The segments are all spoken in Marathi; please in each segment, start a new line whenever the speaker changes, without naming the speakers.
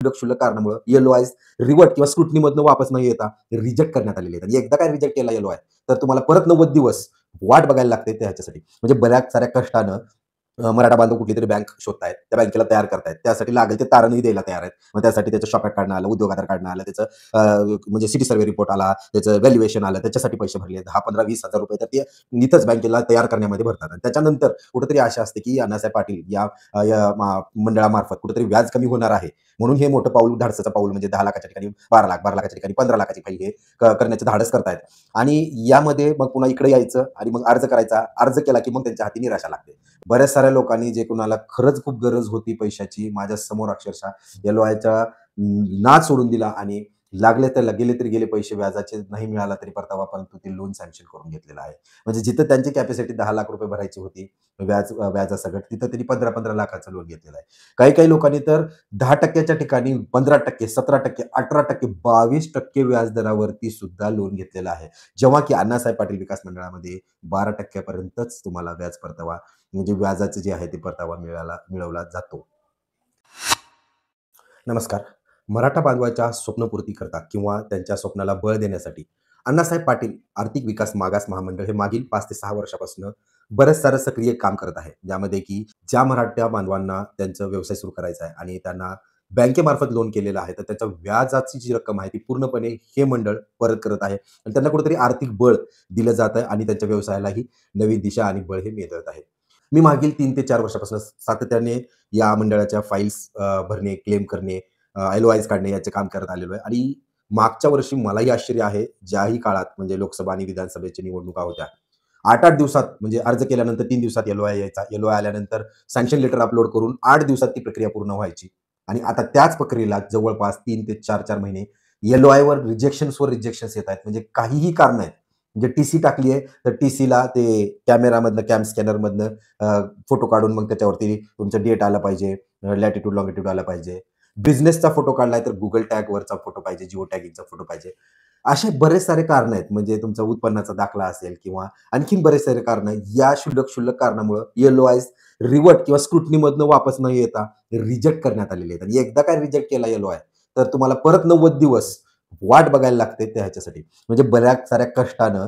क्षुल्लक कारणामुळे LOIs रिव्हर्ट किंवा स्क्रुटनीमधनं वापस न येता रिजेक्ट करण्यात आलेले आहेत. आणि एकदा काय रिजेक्ट केला LOI, तर तुम्हाला परत 90 दिवस वाट बघायला लागते त्याच्यासाठी. म्हणजे बऱ्याच साऱ्या कष्टानं मराठा बांधव कुठलीतरी बँक शोधतायत, त्या बँकेला तयार करतायत. त्यासाठी लागेल ते तारणही द्यायला तयार आहेत. मग त्यासाठी त्याचं शॉर्टकट काढणं आलं, उद्योग आधार काढणं आलं, त्याचं म्हणजे सिटी सर्व्हे रिपोर्ट आला, त्याचं व्हॅल्युएशन आलं, त्याच्यासाठी पैसे भरले 10, 15, 20,000 रुपये तर ते इथंच बँकेला तयार करण्यामध्ये भरतात. आणि त्याच्यानंतर कुठेतरी आशा असते की अण्णासाहेब पाटील या मंडळामार्फत कुठेतरी व्याज कमी होणार आहे, म्हणून हे मोठं पाऊल, धाडसाचं पाऊल म्हणजे 10 लाखाच्या ठिकाणी 12 लाख, 12 लाखाच्या ठिकाणी 15 लाखाची फाईल हे करण्याचे धाडस करतायत. आणि यामध्ये मग पुन्हा इकडे यायचं आणि मग अर्ज करायचा. अर्ज केला की मग त्यांच्या हाती निराशा लागते. बऱ्याच साऱ्या लोकांनी जे कुणाला खरंच खूप गरज होती पैशाची, माझ्या समोर अक्षरशः LOIचा नाद सोडून दिला आणि लागले तर गेले तरी गेले पैसे, व्याजाचे नाही मिळाला तरी परतावा, परंतु ते लोन सँक्शन करून घेतलेलं आहे. म्हणजे जिथं त्यांची कॅपॅसिटी 10 लाख रुपये भरायची होती व्याजासकट, तिथं त्यांनी 15-15 लाखाचं लोन घेतलेलं आहे. काही लोकांनी तर 10% ठिकाणी 15%, 17%, 18%, 22% व्याजदरावरती सुद्धा लोन घेतलेलं आहे. जेव्हा की अण्णासाहेब पाटील विकास मंडळामध्ये 12% पर्यंतच तुम्हाला व्याज परतावा म्हणजे व्याजाचे जे आहे ते परतावा मिळवला जातो. नमस्कार. मराठा बांधवाच्या स्वप्नपूर्ती करता किंवा त्यांच्या स्वप्नाला बळ देण्यासाठी अण्णासाहेब पाटील आर्थिक विकास मागास महामंडळ हे मागील 5 ते 6 वर्षापासून बरेच सारं सक्रिय काम करत आहे. ज्यामध्ये की ज्या मराठा बांधवांना त्यांचा व्यवसाय सुरू करायचा आहे आणि त्यांना बँकेमार्फत लोन केलेलं आहे, तर त्याच्या व्याजाची जी रक्कम आहे ती पूर्णपणे हे मंडळ परत करत आहे आणि त्यांना कुठेतरी आर्थिक बळ दिलं जात आहे आणि त्यांच्या व्यवसायालाही नवीन दिशा आणि बळ हे मिळत आहे. मी मागील 3 ते 4 वर्षापासून सातत्याने या मंडळाच्या फाईल्स भरणे, क्लेम करणे, LOIs काढणे याचे काम करत आलेलो आहे. आणि मागच्या वर्षी मलाही आश्चर्य आहे, ज्याही काळात म्हणजे लोकसभा आणि विधानसभेच्या निवडणुका होत्या. 8-8 दिवसात म्हणजे अर्ज केल्यानंतर 3 दिवसात LOI यायचा. LOI आल्यानंतर सँक्शन लेटर अपलोड करून 8 दिवसात ती प्रक्रिया पूर्ण व्हायची. आणि आता त्याच प्रक्रियेला जवळपास 3 ते 4-4 महिने LOIवर रिजेक्शन्सवर रिजेक्शन्स येत आहेत. म्हणजे काहीही कारण आहेत. म्हणजे टीसी टाकली आहे, तर टीसीला ते कॅमेरामधनं, कॅम स्कॅनरमधनं फोटो काढून मग त्याच्यावरती तुमचं डेट आलं पाहिजे, लॅटिट्यूड, लॉंगिट्यूड आलं पाहिजे. बिझनेसचा फोटो काढलाय तर Google टॅगवरचा फोटो पाहिजे, जिओ टॅगिंगचा फोटो पाहिजे. असे बरेच सारे कारणं आहेत. म्हणजे तुमचा उत्पन्नाचा दाखला असेल किंवा आणखीन बरेच सारे कारणं या क्षुल्लक कारणामुळे LOIs रिव्हर्ट किंवा स्क्रुटनीमधनं वापस न येता रिजेक्ट करण्यात आलेले आहेत. आणि एकदा काय रिजेक्ट केला LOI, तर तुम्हाला परत 90 दिवस वाट बघायला लागते त्याच्यासाठी. म्हणजे बऱ्याच साऱ्या कष्टानं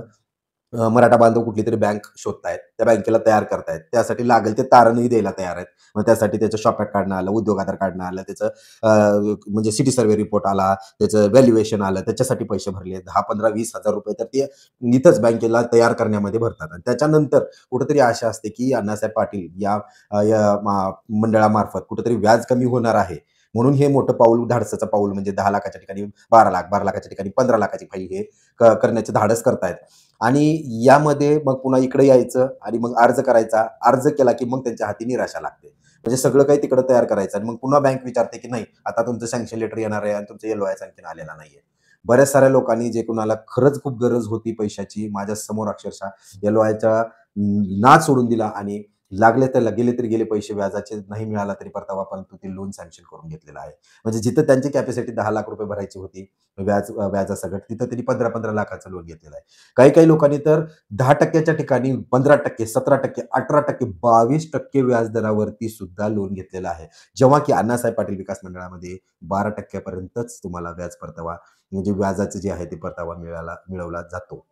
मराठा बांधव कुठलीतरी बँक शोधतायत, त्या बँकेला तयार करतायत. त्यासाठी लागेल ते तारणही द्यायला तयार आहेत. मग त्यासाठी त्याचं शॉर्टकट काढणं आलं, उद्योग आधार काढणं आलं, त्याचं म्हणजे सिटी सर्व्हे रिपोर्ट आला, त्याचं व्हॅल्युएशन आलं, त्याच्यासाठी पैसे भरले 10, 15, 20,000 रुपये तर ते इथंच बँकेला तयार करण्यामध्ये भरतात. आणि त्याच्यानंतर कुठेतरी आशा असते की अण्णासाहेब पाटील या मंडळामार्फत कुठेतरी व्याज कमी होणार आहे, म्हणून हे मोठं पाऊल, धाडसाचं पाऊल म्हणजे 10 लाखाच्या ठिकाणी 12 लाख, 12 लाखाच्या ठिकाणी 15 लाखाची फाईल हे करण्याचे धाडस करतायत. आणि यामध्ये मग पुन्हा इकडे यायचं आणि मग अर्ज करायचा. अर्ज केला की मग त्यांच्या हाती निराशा लागते. म्हणजे सगळं काही तिकडे तयार करायचं आणि मग पुन्हा बँक विचारते की नाही, आता तुमचं सँक्शन लेटर येणार आहे आणि तुमचं LOI आणखीन आलेला नाहीये. बऱ्याच साऱ्या लोकांनी जे कुणाला खरंच खूप गरज होती पैशाची, माझ्या समोर अक्षरशः LOIचा नाद सोडून दिला आणि लागले तर गेले तरी गेले पैसे, व्याजाचे नाही मिळाला तरी परतावा, परंतु ते लोन सँक्शन करून घेतलेलं आहे. म्हणजे जिथं त्यांची कॅपॅसिटी 10 लाख रुपये भरायची होती व्याजासकट, तिथं त्यांनी 15-15 लाखाचं लोन घेतलेलं आहे. काही लोकांनी तर 10% ठिकाणी 15%, 17%, 18%, 22% व्याजदरावरती सुद्धा लोन घेतलेलं आहे. जेव्हा की अण्णासाहेब पाटील विकास मंडळामध्ये 12% पर्यंतच तुम्हाला व्याज परतावा म्हणजे व्याजाचे जे आहे ते परतावा मिळवला जातो.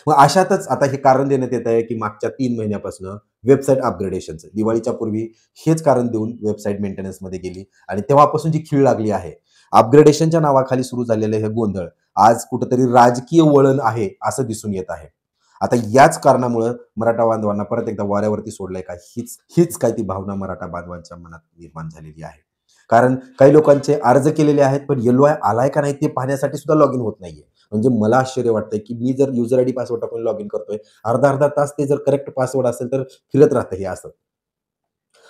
मग अशातच आता हे कारण देण्यात येत आहे की मागच्या 3 महिन्यापासून वेबसाईट अपग्रेडेशनचं, दिवाळीच्या पूर्वी हेच कारण देऊन वेबसाईट मेंटेनन्समध्ये गेली आणि तेव्हापासून जी खीळ लागली आहे. अपग्रेडेशनच्या नावाखाली सुरू झालेलं हे गोंधळ आज कुठेतरी राजकीय वळण आहे असं दिसून येत आहे. आता याच कारणामुळे मराठा बांधवांना परत एकदा वाऱ्यावरती सोडलंय का, हीच हीच काय ती भावना मराठा बांधवांच्या मनात निर्माण झालेली आहे. कारण काही लोकांचे अर्ज केलेले आहेत, पण LOI आलाय का नाही ते पाहण्यासाठी सुद्धा लॉग इन होत नाहीये. म्हणजे मला आश्चर्य वाटतंय की मी जर युजर आयडी पासवर्ड टाकून लॉग इन करतोय, अर्धा तास ते जर करेक्ट पासवर्ड असेल तर फिरत राहतं हे असं.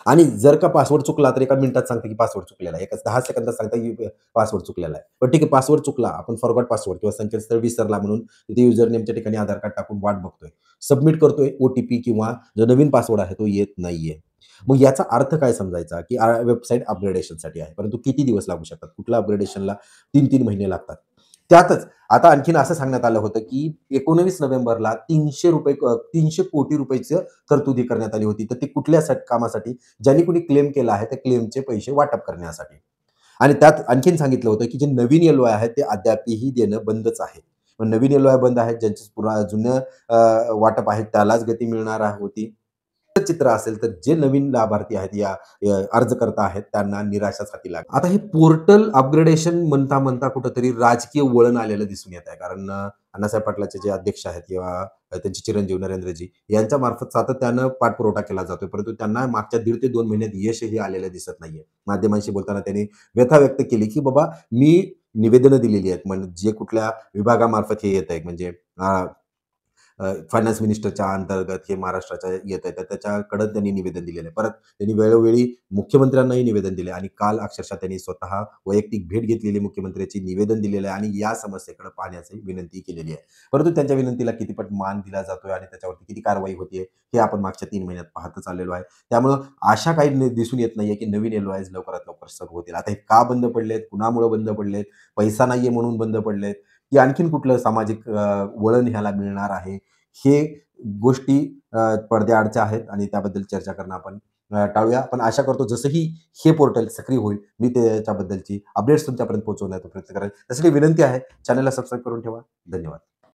आणि जर का पासवर्ड चुकला तर एका मिनिटात सांगतं की पासवर्ड चुकलेला आहे. एका 10 सेकंदात सांगतं की पासवर्ड चुकलेला आहे. पण ठीक आहे, पासवर्ड चुकला, आपण फॉरगॉट पासवर्ड किंवा संकेतस्थळ विसरला म्हणून तिथे युजर नेमच्या ठिकाणी आधार कार्ड टाकून वाट बघतोय. सबमिट करतोय, OTP किंवा जो नवीन पासवर्ड आहे तो येत नाहीये. मग याचा अर्थ काय समजायचा, की वेबसाईट अपग्रेडेशनसाठी आहे. परंतु किती दिवस लागू शकतात? कुठल्या अपग्रेडेशनला 3-3 महिने लागतात. त्यातच आता आणखीन असं सांगण्यात आलं होतं, की 19 नोव्हेंबरला ₹300 कोटी रुपयेचं तरतुदी करण्यात आली होती. तर ते कुठल्या कामासाठी? ज्यांनी कुणी क्लेम केला आहे, त्या क्लेमचे पैसे वाटप करण्यासाठी. आणि त्यात आणखीन सांगितलं होतं, की जे नवीन एल-ओ-आय आहेत ते अद्यापही देणं बंदच आहे. मग नवीन एल-ओ-आय बंद आहेत, ज्यांचे जुनं वाटप आहे त्यालाच गती मिळणार होती. चित्र असेल तर जे नवीन लाभार्थी आहेत अर्जकर्ता आहेत त्यांना निराशाच हाती लागली. आता हे पोर्टल अपग्रेडेशन म्हणता कुठेतरी राजकीय वळण आलेलं दिसून येत आहे. कारण अण्णासाहेब पाटलाचे जे अध्यक्ष आहेत किंवा त्यांचे चिरंजीव नरेंद्रजी यांच्या मार्फत सातत्यानं पाठपुरवठा केला जातोय. परंतु त्यांना मागच्या 1.5 ते 2 महिन्यात यशही आलेलं दिसत नाहीये. माध्यमांशी बोलताना त्यांनी व्यथा व्यक्त केली, की बाबा मी निवेदनं दिलेली आहेत. म्हणजे जे कुठल्या विभागामार्फत हे येत आहे म्हणजे फायनान्स मिनिस्टरच्या अंतर्गत हे महाराष्ट्राच्या येत आहे, तर त्याच्याकडं त्यांनी निवेदन दिलेलं आहे. परत त्यांनी वेळोवेळी मुख्यमंत्र्यांनाही निवेदन दिले आणि काल अक्षरशः त्यांनी स्वतः वैयक्तिक भेट घेतलेली मुख्यमंत्र्याची निवेदन दिलेलं आहे आणि या समस्येकडे पाहण्याची विनंती केलेली आहे. परंतु त्यांच्या विनंतीला कितीपट मान दिला जातोय आणि त्याच्यावरती किती कारवाई होतीये, हे आपण मागच्या 3 महिन्यात पाहतच आलेलो आहे. त्यामुळं आशा काही दिसून येत नाहीये, की नवीन एल-ओ-आयज लवकरात लवकर सुरू होतील. आता हे का बंद पडलेत? कुणामुळे बंद पडलेत? पैसा नाहीये म्हणून बंद पडलेत? की आणखीन कुठलं सामाजिक वळण ह्याला मिळणार आहे? हे गोष्टी पडद्याआडच्या आहेत आणि त्याबद्दल चर्चा करणं आपण टाळूया. पण आशा करतो जसंही हे पोर्टल सक्रिय होईल, मी त्याच्याबद्दलची अपडेट्स तुमच्यापर्यंत पोहोचवण्याचा प्रयत्न करेन. त्यासाठी विनंती आहे, चॅनलला सबस्क्राईब करून ठेवा. धन्यवाद.